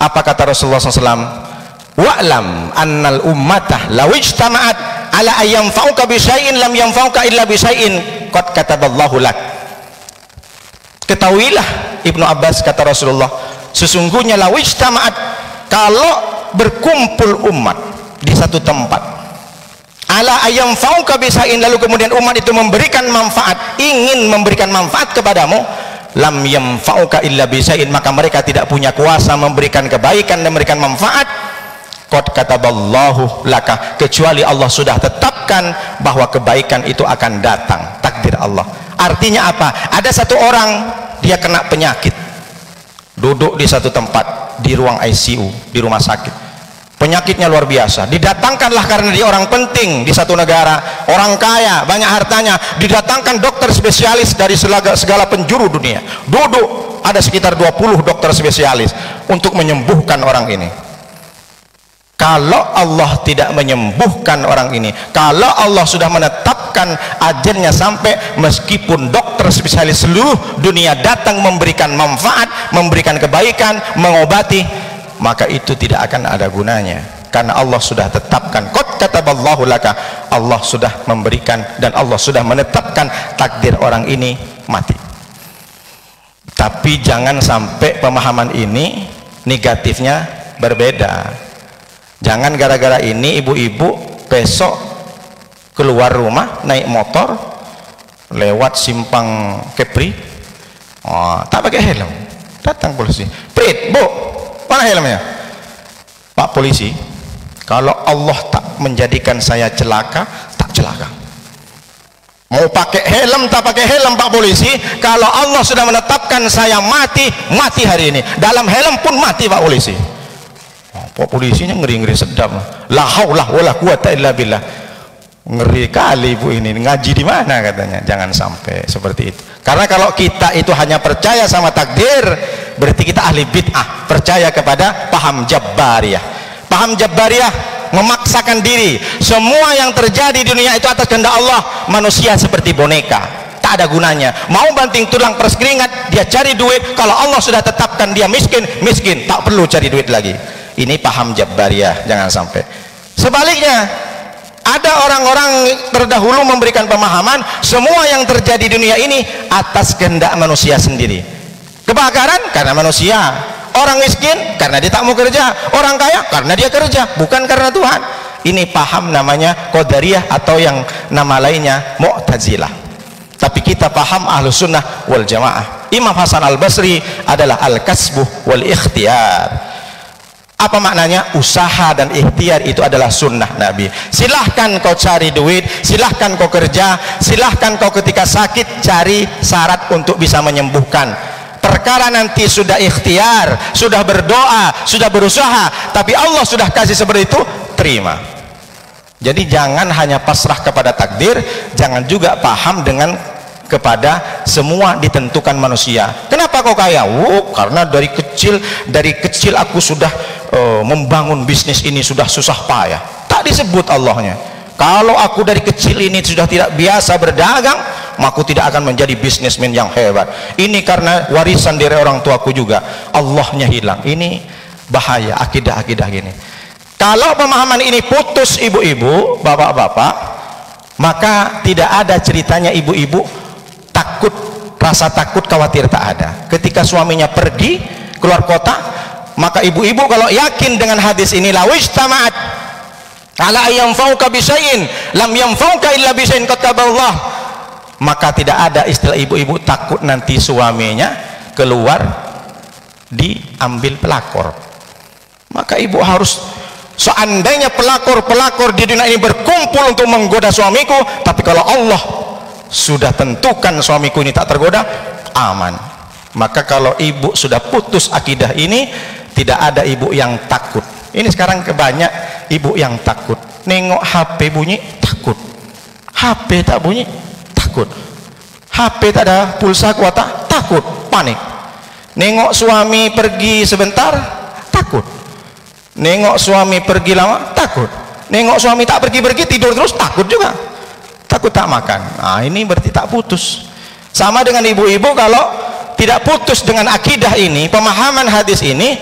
apa kata Rasulullah SAW? Wa'lam annal ummatah law ijtama'at ala ayyam fauka bi syai'in lam yanfauka illa bi syai'in qad kataballahu lak. Ketahuilah Ibnu Abbas, kata Rasulullah, sesungguhnya law ijtama'at, kalau berkumpul umat di satu tempat, ala ayyam fauka bi syai'in, lalu kemudian umat itu memberikan manfaat, ingin memberikan manfaat kepadamu, lam yanfauka illa bi syai'in, maka mereka tidak punya kuasa memberikan kebaikan dan memberikan manfaat, qad kataballahu laka, kecuali Allah sudah tetapkan bahwa kebaikan itu akan datang, takdir Allah. Artinya apa? Ada satu orang dia kena penyakit, duduk di satu tempat di ruang ICU di rumah sakit, penyakitnya luar biasa, didatangkanlah karena dia orang penting di satu negara, orang kaya, banyak hartanya, didatangkan dokter spesialis dari segala penjuru dunia, duduk ada sekitar 20 dokter spesialis untuk menyembuhkan orang ini. Kalau Allah tidak menyembuhkan orang ini, kalau Allah sudah menetapkan ajalnya sampai, meskipun dokter spesialis seluruh dunia datang memberikan manfaat, memberikan kebaikan, mengobati, maka itu tidak akan ada gunanya, karena Allah sudah tetapkan, qad kataballahu laka, Allah sudah memberikan dan Allah sudah menetapkan takdir orang ini mati. Tapi jangan sampai pemahaman ini negatifnya berbeda. Jangan gara-gara ini ibu-ibu besok keluar rumah naik motor lewat simpang Kepri, tak pakai helm, datang polisi, "Prit, Bu, mana helmnya?" "Pak polisi, kalau Allah tak menjadikan saya celaka, tak celaka." Mau pakai helm tak pakai helm Pak Polisi, kalau Allah sudah menetapkan saya mati, mati hari ini. Dalam helm pun mati Pak Polisi. Pak Polisinya ngeri-ngeri sedap. La haula wala quwata illa billah. Ngeri kali Bu ini, ngaji di mana katanya. Jangan sampai seperti itu. Karena kalau kita itu hanya percaya sama takdir, berarti kita ahli bid'ah, percaya kepada paham Jabbariyah. Paham Jabbariyah memaksakan diri, semua yang terjadi di dunia itu atas kehendak Allah. Manusia seperti boneka, tak ada gunanya. Mau banting tulang peras keringat, dia cari duit. Kalau Allah sudah tetapkan dia miskin, miskin, tak perlu cari duit lagi. Ini paham Jabbariyah, jangan sampai. Sebaliknya, ada orang-orang terdahulu memberikan pemahaman semua yang terjadi di dunia ini atas kehendak manusia sendiri. Kebakaran karena manusia, orang miskin karena dia tak mau kerja, orang kaya karena dia kerja, bukan karena Tuhan. Ini paham namanya Qadariyah atau yang nama lainnya Mu'tazilah. Tapi kita paham Ahlus Sunnah wal Jamaah. Imam Hasan Al-Basri adalah al-kasbuh wal ikhtiyar. Apa maknanya? Usaha dan ikhtiar itu adalah sunnah Nabi. Silahkan kau cari duit, silahkan kau kerja, silahkan kau ketika sakit cari syarat untuk bisa menyembuhkan. Perkara nanti sudah ikhtiar, sudah berdoa, sudah berusaha, tapi Allah sudah kasih seperti itu, terima. Jadi jangan hanya pasrah kepada takdir, jangan juga paham dengan kepada semua ditentukan manusia. Kenapa kau kaya? Karena dari kecil aku sudah membangun bisnis ini sudah susah payah. Tak disebut Allahnya. Kalau aku dari kecil ini sudah tidak biasa berdagang, maka aku tidak akan menjadi bisnismen yang hebat. Ini karena warisan dari orang tuaku juga. Allahnya hilang. Ini bahaya akidah-akidah gini. Kalau pemahaman ini putus ibu-ibu, bapak-bapak, maka tidak ada ceritanya ibu-ibu takut, rasa takut, khawatir, tak ada. Ketika suaminya pergi keluar kota, maka ibu-ibu kalau yakin dengan hadis ini, lawijtama'at ala ayyamfauka bisyai'in lam yamfauka illa bisyai'in kataballah, maka tidak ada istilah ibu-ibu takut nanti suaminya keluar diambil pelakor. Maka ibu harus, seandainya pelakor-pelakor di dunia ini berkumpul untuk menggoda suamiku, tapi kalau Allah sudah tentukan suamiku ini tak tergoda, aman. Maka kalau ibu sudah putus akidah ini, tidak ada ibu yang takut. Ini sekarang kebanyak ibu yang takut. Nengok HP bunyi, takut. HP tak bunyi, takut. HP tak ada pulsa kuota, takut, panik. Nengok suami pergi sebentar, takut. Nengok suami pergi lama, takut. Nengok suami tak pergi-pergi, tidur terus, takut juga. Takut tak makan. Nah, ini berarti tak putus. Sama dengan ibu-ibu, kalau tidak putus dengan akidah ini, pemahaman hadis ini,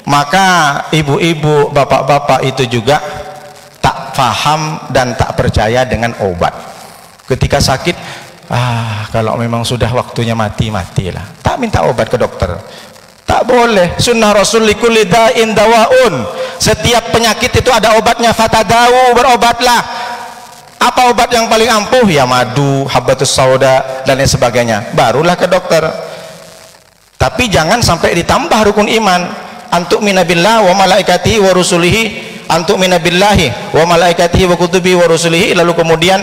maka ibu-ibu, bapak-bapak itu juga tak paham dan tak percaya dengan obat. Ketika sakit, kalau memang sudah waktunya mati, matilah. Tak minta obat ke dokter. Tak boleh. Sunnah Rasul likulli da'in dawaun. Setiap penyakit itu ada obatnya. Fatadawu, berobatlah. Apa obat yang paling ampuh? Ya madu, habbatus sauda dan lain sebagainya. Barulah ke dokter. Tapi jangan sampai ditambah rukun iman. Antuk minabillah wa malaikatihi wa rusulihi, antuk minabillahi wa malaikatihi wa kutubihi wa rusulihi, lalu kemudian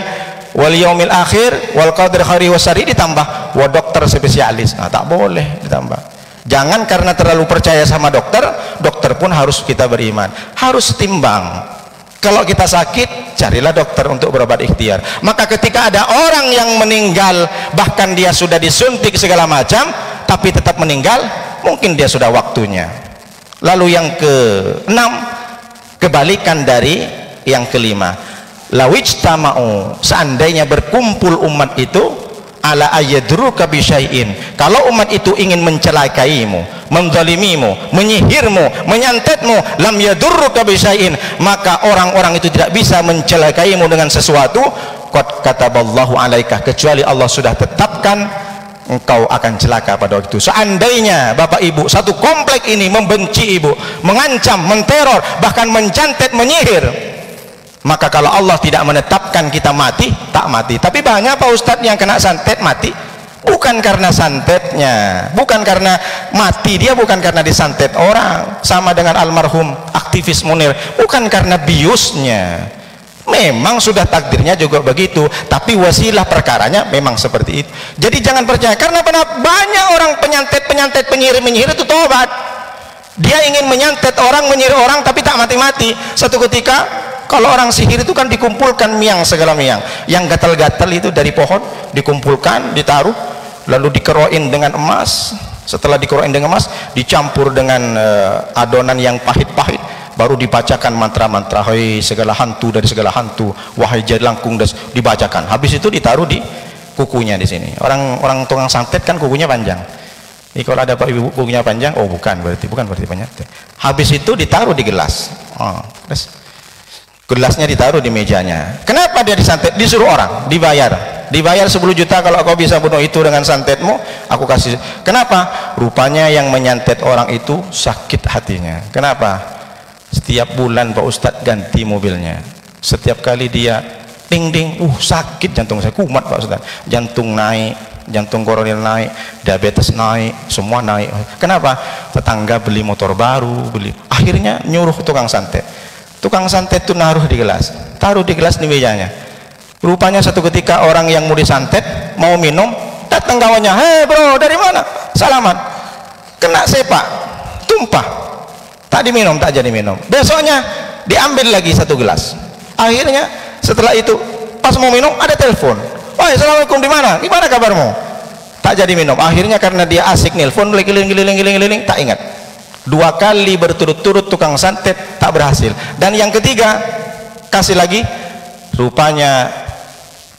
wal yaumil akhir wal qadri khairi wa syarri ditambah wa dokter spesialis. Nah, tak boleh ditambah. Jangan karena terlalu percaya sama dokter, dokter pun harus kita beriman. Harus timbang. Kalau kita sakit, carilah dokter untuk berobat ikhtiar. Maka ketika ada orang yang meninggal, bahkan dia sudah disuntik segala macam, tapi tetap meninggal, mungkin dia sudah waktunya. Lalu yang ke-6, kebalikan dari yang ke-5. Lawijtama'u, seandainya berkumpul umat itu, ala ayyadruka bisyai'in, kalau umat itu ingin mencelakaimu, menzalimimu, menyihirmu, menyantetmu, lam yadurruka bisyai'in, maka orang-orang itu tidak bisa mencelakaimu dengan sesuatu, qad kataballahu alaika, kecuali Allah sudah tetapkan engkau akan celaka pada waktu itu. Seandainya bapak ibu satu komplek ini membenci ibu, mengancam, menteror, bahkan mencantet, menyihir, maka kalau Allah tidak menetapkan kita mati, tak mati. Tapi banyak Pak Ustadz yang kena santet mati, bukan karena santetnya, bukan karena mati dia, bukan karena disantet orang. Sama dengan almarhum aktivis Munir, bukan karena biusnya, Memang sudah takdirnya juga begitu, tapi wasilah perkaranya memang seperti itu. Jadi jangan percaya, karena banyak orang penyantet, penyihir itu tobat. Dia ingin menyantet orang, menyihir orang, tapi tak mati-mati. Satu ketika, kalau orang sihir itu kan dikumpulkan miang, segala miang yang gatal-gatal itu dari pohon, dikumpulkan, ditaruh, lalu dikeroin dengan emas. Setelah dikeroin dengan emas, dicampur dengan adonan yang pahit-pahit, baru dibacakan mantra-mantra, hei segala hantu dari segala hantu, wahai jalangkung, dibacakan. Habis itu ditaruh di kukunya di sini. Orang tukang santet kan kukunya panjang. Ini kalau ada Pak Ibu kukunya panjang, oh bukan berarti penyantet. Habis itu ditaruh di gelas. Terus gelasnya ditaruh di mejanya. Kenapa dia disantet? Disuruh orang, dibayar 10 juta kalau kau bisa bunuh itu dengan santetmu, aku kasih. Kenapa? Rupanya yang menyantet orang itu sakit hatinya. Kenapa? Setiap bulan Pak Ustadz ganti mobilnya, setiap kali dia ding ding, sakit jantung saya, kumat Pak Ustadz, jantung naik, jantung koronil naik, diabetes naik, semua naik. Kenapa? Tetangga beli motor baru, akhirnya nyuruh tukang santet itu naruh di gelas, taruh di gelas di mejanya. Rupanya satu ketika orang yang mau disantet mau minum, datang kawannya, hei bro, dari mana? Salaman, kena sepak, tumpah, tak diminum, tak jadi minum. Besoknya diambil lagi satu gelas. Akhirnya setelah itu pas mau minum ada telepon, wahai assalamualaikum, di mana kabarmu? Tak jadi minum. Akhirnya karena dia asik nelpon, keliling, tak ingat. 2 kali berturut-turut tukang santet tak berhasil, dan yang ketiga kasih lagi, rupanya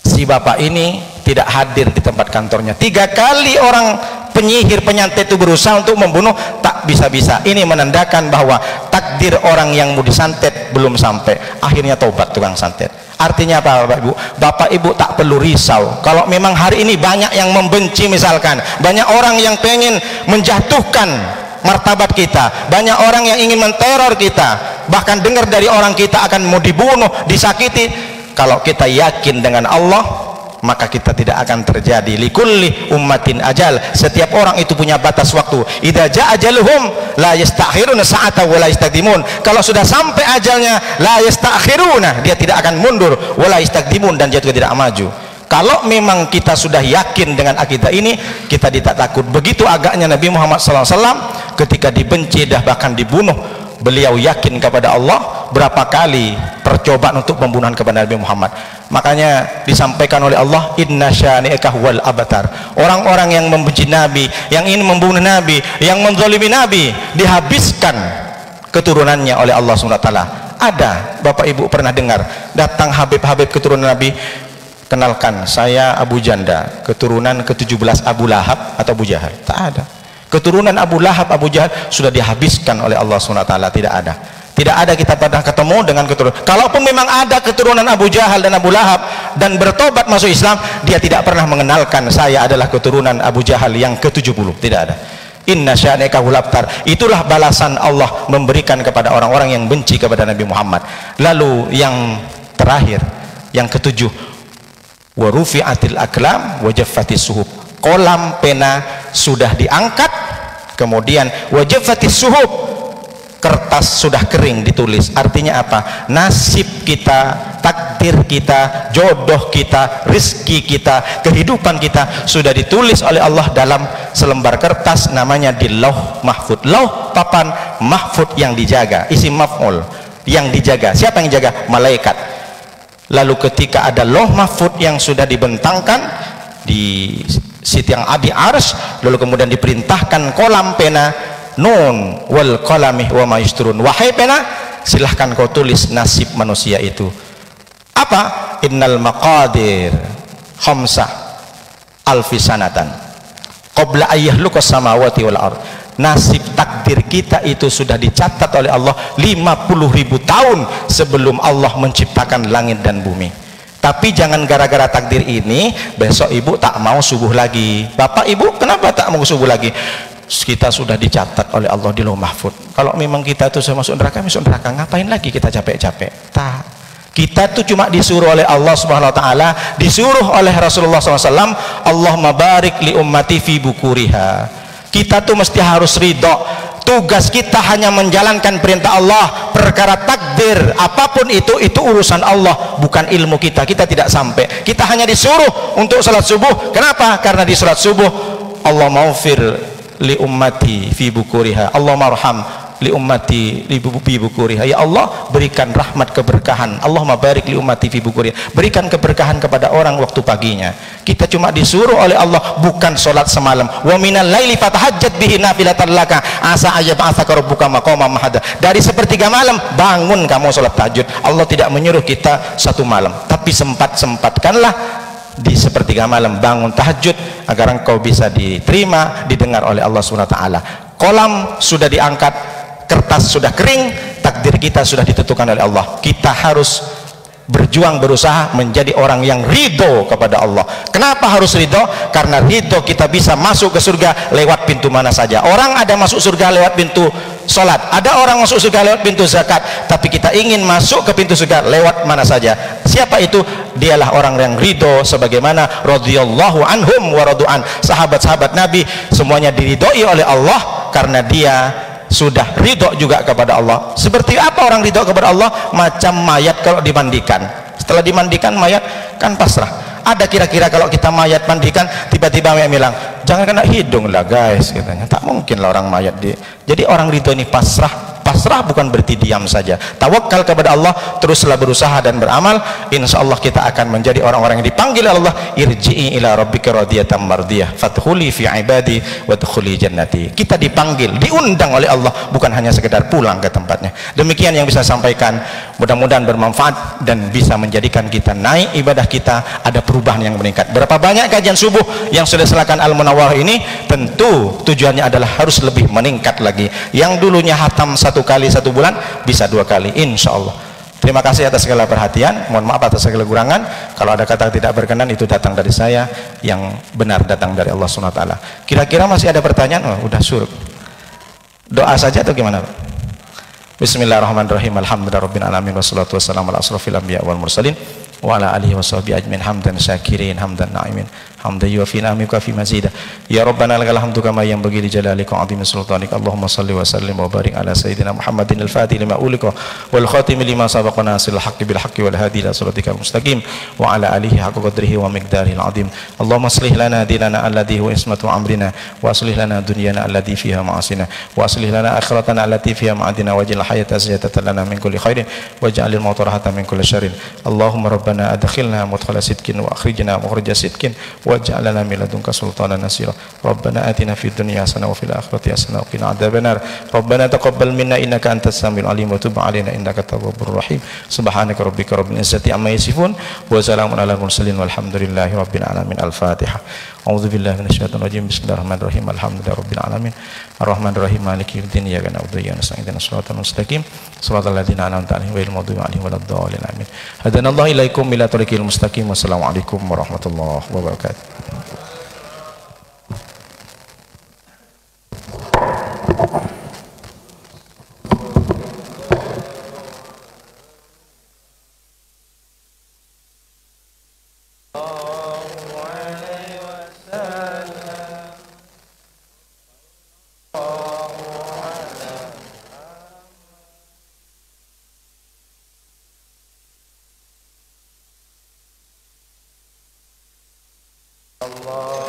si bapak ini tidak hadir di tempat kantornya. 3 kali orang penyihir penyantet itu berusaha untuk membunuh, tak bisa-bisa. Ini menandakan bahwa takdir orang yang mau disantet belum sampai. Akhirnya tobat tukang santet. Artinya apa Bapak Ibu? Bapak Ibu tak perlu risau kalau memang hari ini banyak yang membenci, misalkan banyak orang yang pengen menjatuhkan martabat kita, banyak orang yang ingin menteror kita, bahkan dengar dari orang kita akan mau dibunuh, disakiti. Kalau kita yakin dengan Allah, maka kita tidak akan terjadi. Likulli ummatin ajal, setiap orang itu punya batas waktu. Idza jaa ajaluhum la yastakhiruna sa'atan wa la yastaqdimun. Kalau sudah sampai ajalnya, la yastakhiruna, dia tidak akan mundur, wa la yastaqdimun, dan dia juga tidak maju. Kalau memang kita sudah yakin dengan akidah ini, kita tidak takut. Begitu agaknya Nabi Muhammad SAW ketika dibenci dan bahkan dibunuh, beliau yakin kepada Allah. Berapa kali percobaan untuk pembunuhan kepada Nabi Muhammad. Makanya disampaikan oleh Allah, inna syani'aka huwal abtar. Orang-orang yang membenci Nabi, yang ingin membunuh Nabi, yang menzalimi Nabi, dihabiskan keturunannya oleh Allah SWT. Ada, Bapak Ibu pernah dengar datang Habib-Habib keturunan Nabi, kenalkan saya Abu Janda, keturunan ke-17 Abu Lahab atau Abu Jahal? Tak ada. Keturunan Abu Lahab, Abu Jahal sudah dihabiskan oleh Allah SWT. Tidak ada. Tidak ada kita pernah ketemu dengan keturunan. Kalaupun memang ada keturunan Abu Jahal dan Abu Lahab dan bertobat masuk Islam, dia tidak pernah mengenalkan saya adalah keturunan Abu Jahal yang ke-70. Tidak ada. Inna sya'nika huwal abtar. Itulah balasan Allah memberikan kepada orang-orang yang benci kepada Nabi Muhammad. Lalu yang terakhir, yang ke-7, wa rufi'atil aqlam wa jaffatis suhuf. Kolam pena sudah diangkat, kemudian wa jaffatis suhuf, kertas sudah kering ditulis. Artinya apa? Nasib kita, takdir kita, jodoh kita, rezeki kita, kehidupan kita sudah ditulis oleh Allah dalam selembar kertas, namanya di lauh mahfud. Lauh papan, mahfud yang dijaga, isim maf'ul, yang dijaga. Siapa yang jaga? Malaikat. Lalu ketika ada lauh mahfud yang sudah dibentangkan di siti yang adi ars, lalu kemudian diperintahkan kolam pena, nun wal qalami wa ma yasturun, wahai pena, silahkan kau tulis nasib manusia itu. Apa? Innal maqadir khamsah alfi sanatan qabla ayyahlukas samawati wal ard. Nasib takdir kita itu sudah dicatat oleh Allah 50.000 tahun sebelum Allah menciptakan langit dan bumi. Tapi jangan gara-gara takdir ini besok ibu tak mau subuh lagi. Bapak ibu kenapa tak mau subuh lagi? Kita sudah dicatat oleh Allah di lauh mahfud. Kalau memang kita itu masuk neraka, ngapain lagi kita capek-capek? Tak. Kita tuh cuma disuruh oleh Allah Subhanahu wa taala, disuruh oleh Rasulullah SAW, Allahumma barik li ummati fi bukuriha. Kita tuh mesti harus ridho, Tugas kita hanya menjalankan perintah Allah. Perkara takdir apapun itu urusan Allah, bukan ilmu kita. Kita tidak sampai. Kita hanya disuruh untuk salat subuh. Kenapa? Karena di salat subuh Allah maufir li ummati fi bukuriha, Allah marham li ummati li bukuriha. Ya Allah, berikan rahmat keberkahan. Allahumma barik li ummati fi bukuriha, berikan keberkahan kepada orang waktu paginya. Kita cuma disuruh oleh Allah, bukan solat semalam. Wa minal laili fatahajjat bihi nafilatan laka asa ayyab'atsaka rabbuka maqaman mahada. Dari sepertiga malam bangun kamu solat tahajud. Allah tidak menyuruh kita satu malam, tapi sempatkanlah di sepertiga malam bangun tahajud agar engkau bisa diterima, didengar oleh Allah SWT. Kolam sudah diangkat, kertas sudah kering, takdir kita sudah ditentukan oleh Allah. Kita harus berjuang, berusaha menjadi orang yang ridho kepada Allah. Kenapa harus ridho? Karena ridho kita bisa masuk ke surga lewat pintu mana saja. Orang ada masuk surga lewat pintu sholat, ada orang masuk surga lewat pintu zakat, tapi kita ingin masuk ke pintu surga lewat mana saja. Siapa itu? Dialah orang yang ridho, sebagaimana radhiyallahu anhum wa radu'an. Sahabat-sahabat Nabi semuanya diridhoi oleh Allah karena dia sudah ridho juga kepada Allah. Seperti apa orang ridho kepada Allah? Macam mayat kalau dimandikan, setelah dimandikan mayat kan pasrah. Ada kira-kira kalau kita mayat mandikan tiba-tiba mayat bilang jangan kena hidung lah guys, katanya. Tak mungkin lah orang mayat jadi orang ridho ini pasrah. Pasrah bukan berarti diam saja. Tawakal kepada Allah, teruslah berusaha dan beramal. Insya Allah kita akan menjadi orang-orang yang dipanggil Allah. Irji'i ila rabbika radiyatan mardiyah fadkhuli fi ibadi wadkhuli jannati. Kita dipanggil, diundang oleh Allah, bukan hanya sekedar pulang ke tempatnya. Demikian yang bisa saya sampaikan. Mudah-mudahan bermanfaat dan bisa menjadikan kita naik ibadah kita, ada perubahan yang meningkat. Berapa banyak kajian subuh yang sudah silakan Al-Munawwarah ini, tentu tujuannya adalah harus lebih meningkat lagi. Yang dulunya hatam satu kali satu bulan bisa 2 kali insya Allah. Terima kasih atas segala perhatian, mohon maaf atas segala kekurangan. Kalau ada kata tidak berkenan itu datang dari saya, yang benar datang dari Allah SWT. Kira-kira masih ada pertanyaan? Udah suruh doa saja atau gimana? Bismillahirrahmanirrahim. Alhamdulillahirabbil alamin wassalatu wassalamu ala asrofil anbiya wal mursalin wa ala alihi washabbihi ajmain hamdan syakirin hamdan na'imin hamdan yuwafi ni'amika fi mazida. Ya Rabbana lakal hamdu kama yanbaghi li jalalika wa 'azimi sultanik. Allahumma shalli wa sallim wa barik ala sayyidina Muhammadin al-Fatih lima ulika wal khatimi lima sabaqa nasil haqqi bil haqqi wal hadi ila siratikal mustaqim wa ala alihi haqqa qadrihi wa miqdarihi al-'azim. Allahumma aslih lana dinana alladhi huwa ismatu amrina wa aslih lana dunyana allati fiha ma'asina wa aslih lana akhiratana allati fiha ma'adina waj'al hayata ziyadatan lana min kulli khairin waj'alil mauta rahatan min kulli syarrin. Allahumma rabbana adkhilna mudkhala sidqin wa akhrijna mukhrija sidqin waj'al lana min ladunka sultanan nasira. Rabbana atina fid dunya hasanah wa fil akhirati hasanah wa qina adzabannar. Rabbana taqabbal minna innaka antas samiul alim wa tub 'alaina innaka tawwabur rahim. Subhanaka rabbika rabbil izzati amma yasifun wa salamun alal mursalin walhamdulillahi rabbil alamin. Al-Fatihah. A'udzu billahi minasyaitonir rajim. Bismillahirrahmanirrahim. Alhamdulillahi rabbil alamin. Arrahmanir rahim. Maliki yaumiddin. Iyyaka na'budu wa iyyaka nasta'in. Ihdinas siratal mustaqim. Shiratal ladzina an'amta 'alaihim ghairil maghdubi 'alaihim waladdallin. Amin. Hadanallahu ilaikum ila tariqil mustaqim. Wassalamualaikum warahmatullahi wabarakatuh. Allah